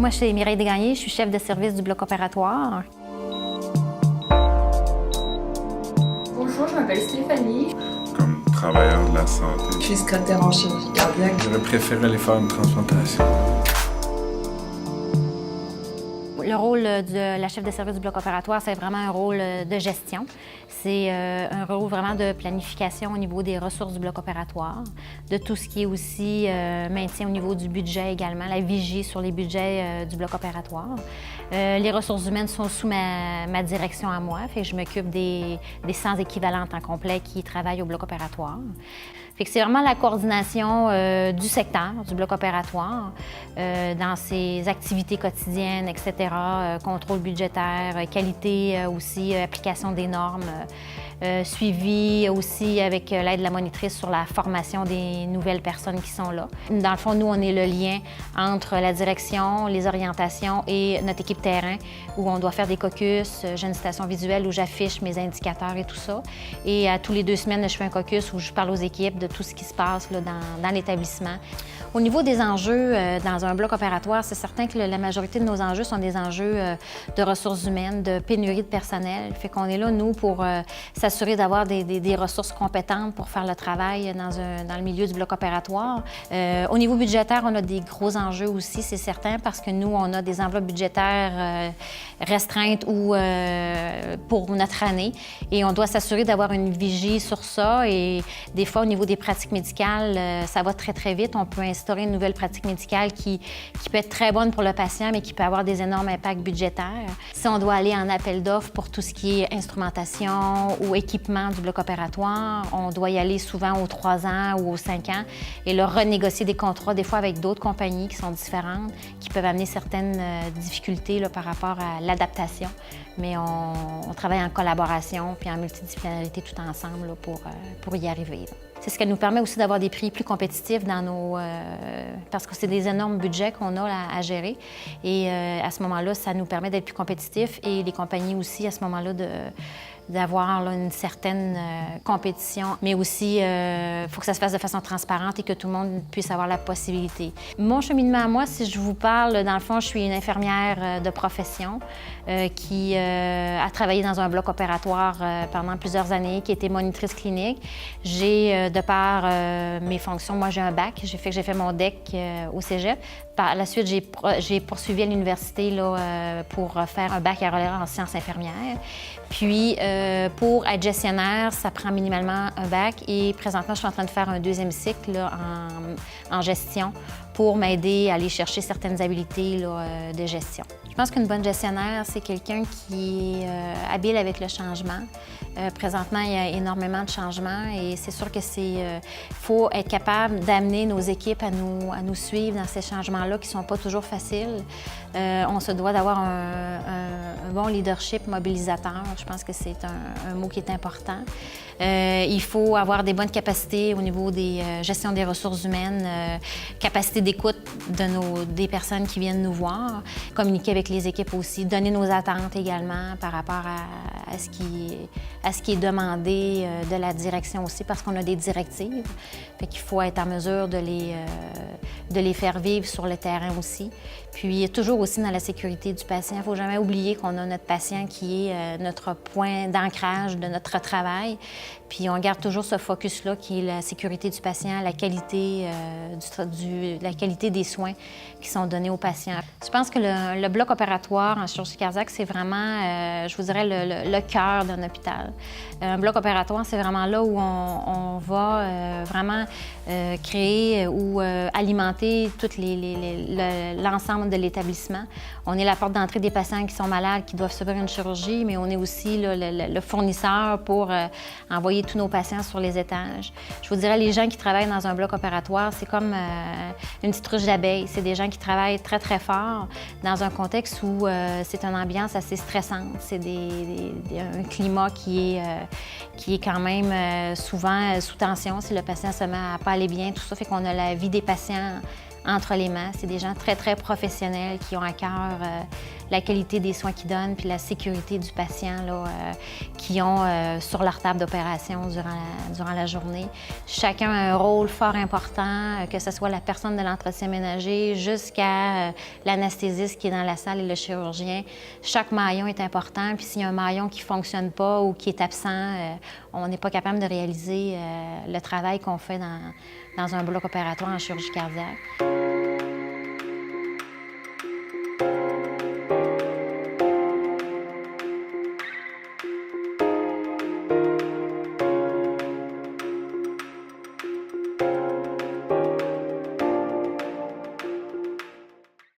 Moi, je suis Mireille Desgagnés, je suis chef de service du bloc opératoire. Bonjour, je m'appelle Stéphanie. Comme travailleur de la santé, Je suis secrétaire en chirurgie cardiaque. j'aurais préféré aller faire une transplantation. Le rôle de la chef de service du bloc opératoire, c'est vraiment un rôle de gestion. C'est un rôle vraiment de planification au niveau des ressources du bloc opératoire, de tout ce qui est aussi maintien au niveau du budget également, la vigie sur les budgets du bloc opératoire. Les ressources humaines sont sous ma direction à moi, fait que je m'occupe des 100 équivalentes en complet qui travaillent au bloc opératoire. Fait que c'est vraiment la coordination du secteur, du bloc opératoire, dans ses activités quotidiennes, etc., contrôle budgétaire, qualité aussi, application des normes, suivi aussi avec l'aide de la monitrice sur la formation des nouvelles personnes qui sont là. Dans le fond, nous, on est le lien entre la direction, les orientations et notre équipe terrain, où on doit faire des caucus. J'ai une station visuelle où j'affiche mes indicateurs et tout ça. Et à tous les 2 semaines, je fais un caucus où je parle aux équipes de tout ce qui se passe là, dans l'établissement. Au niveau des enjeux dans un bloc opératoire, c'est certain que la majorité de nos enjeux sont des enjeux de ressources humaines, de pénurie de personnel. Fait qu'on est là, nous, pour s'assurer d'avoir des ressources compétentes pour faire le travail dans le milieu du bloc opératoire. Au niveau budgétaire, on a des gros enjeux aussi, c'est certain, parce que nous, on a des enveloppes budgétaires restreintes ou pour notre année. Et on doit s'assurer d'avoir une vigie sur ça. Et des fois, au niveau des pratiques médicales, ça va très, très vite. On peut instaurer une nouvelle pratique médicale qui peut être très bonne pour le patient, mais qui peut avoir des énormes impacts budgétaires. Si on doit aller en appel d'offres pour tout ce qui est instrumentation ou équipement du bloc opératoire, on doit y aller souvent aux 3 ans ou aux 5 ans et leur renégocier des contrats, des fois avec d'autres compagnies qui sont différentes, qui peuvent amener certaines difficultés là, par rapport à l'adaptation. Mais on travaille en collaboration puis en multidisciplinarité tout ensemble là, pour y arriver. Là. C'est ce qui nous permet aussi d'avoir des prix plus compétitifs dans nos... parce que c'est des énormes budgets qu'on a à gérer. Et à ce moment-là, ça nous permet d'être plus compétitifs et les compagnies aussi, à ce moment-là, d'avoir là, une certaine compétition. Mais aussi, il faut que ça se fasse de façon transparente et que tout le monde puisse avoir la possibilité. Mon cheminement à moi, si je vous parle, dans le fond, je suis une infirmière de profession qui a travaillé dans un bloc opératoire pendant plusieurs années, qui était monitrice clinique. J'ai, de par mes fonctions, moi j'ai un bac, j'ai fait mon DEC au cégep. Par la suite, j'ai poursuivi à l'université là, pour faire un baccalauréat en sciences infirmières. Puis, pour être gestionnaire, ça prend minimalement un bac et présentement, je suis en train de faire un 2e cycle là, en gestion pour m'aider à aller chercher certaines habiletés là, de gestion. Je pense qu'une bonne gestionnaire, c'est quelqu'un qui est habile avec le changement. Présentement, il y a énormément de changements et c'est sûr que faut être capable d'amener nos équipes à nous suivre dans ces changements-là qui ne sont pas toujours faciles. On se doit d'avoir un bon leadership mobilisateur. Je pense que c'est un mot qui est important. Il faut avoir des bonnes capacités au niveau des gestion des ressources humaines, capacité d'écoute des personnes qui viennent nous voir, communiquer avec les équipes aussi, donner nos attentes également par rapport à ce qui est demandé de la direction aussi, parce qu'on a des directives. Fait qu'il faut être en mesure de les faire vivre sur le terrain aussi. Puis toujours aussi dans la sécurité du patient. Il ne faut jamais oublier qu'on a notre patient qui est notre point d'ancrage de notre travail. Puis on garde toujours ce focus-là qui est la sécurité du patient, la qualité, la qualité des soins qui sont donnés aux patients. Je pense que le bloc opératoire en chirurgie cardiaque, c'est vraiment, je vous dirais, le cœur d'un hôpital. Un bloc opératoire, c'est vraiment là où on va vraiment créer ou alimenter tout l'ensemble de l'établissement. On est la porte d'entrée des patients qui sont malades, qui doivent subir une chirurgie, mais on est aussi là, le fournisseur pour envoyer tous nos patients sur les étages. Je vous dirais, les gens qui travaillent dans un bloc opératoire, c'est comme une petite ruche d'abeilles. C'est des gens qui travaillent très, très fort dans un contexte où c'est une ambiance assez stressante. C'est un climat qui est quand même souvent sous tension si le patient se met à pas aller bien, tout ça. Fait qu'on a la vie des patients entre les mains. C'est des gens très, très professionnels qui ont à cœur la qualité des soins qu'ils donnent puis la sécurité du patient là, qu'ils ont sur leur table d'opération durant la journée. Chacun a un rôle fort important, que ce soit la personne de l'entretien ménager jusqu'à l'anesthésiste qui est dans la salle et le chirurgien. Chaque maillon est important, puis s'il y a un maillon qui ne fonctionne pas ou qui est absent, on n'est pas capable de réaliser le travail qu'on fait dans un bloc opératoire en chirurgie cardiaque.